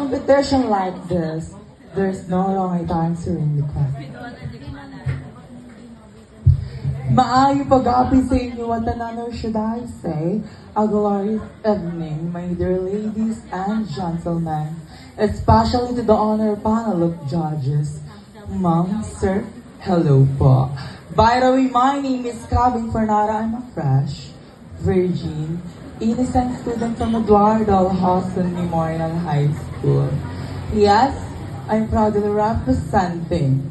competition like this, there's no wrong answering the question. Maayo pag-api sa inyo at tanan, or should I say, a glorious evening, my dear ladies and gentlemen, especially to the honor panel of judges. Ma'am, sir, hello po. By the way, my name is Kevin Fernara. I'm a fresh, virgin, innocent student from Eduardo Hoston Memorial High School. Yes, I'm proudly representing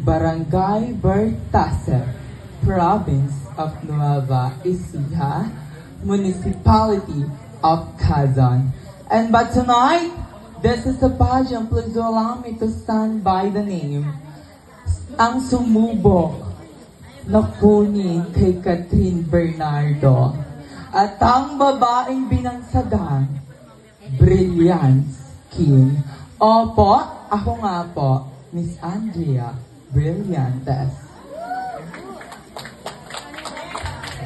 Barangay Bertase, Province of Nueva Ecija, Municipality of Quezon. And but tonight, this is a pageant. Please do allow me to stand by the name. Ang sumubok na kunin kay Catherine Bernardo. At ang babaeng binansagan, Brilliance King. Opo, ako nga po, Miss Andrea Brillantes.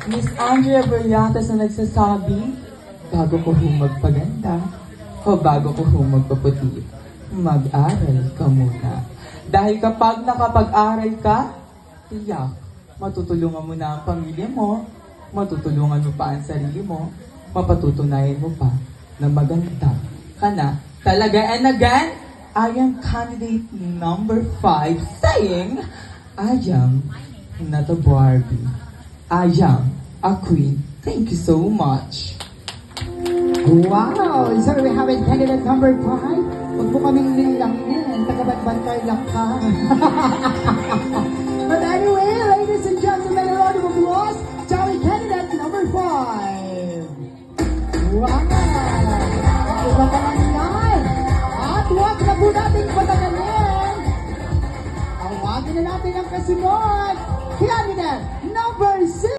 Miss Andrea Brillantes na nagsasabi, bago ko magpaganda, o bago ko magpaputi, mag-aral ka muna. Dahil kapag nakapag-aral ka, tiyak, matutulungan mo na ang pamilya mo, matutulungan mo pa ang sarili mo, mapatutunayan mo pa na maganda ka na talaga. And again, I am candidate number 5 saying, I am not a Barbie. I am a queen. Thank you so much. Wow! So we have it candidate number 5. Huwag mo kaming nilangin. Tagabantay lang ka. But anyway, ladies and gentlemen, a round of applause to our candidate number 5. Wow! Iba pa lang yan. At huwag na po natin patagalin. Awagin na natin ang kasunod. Candidate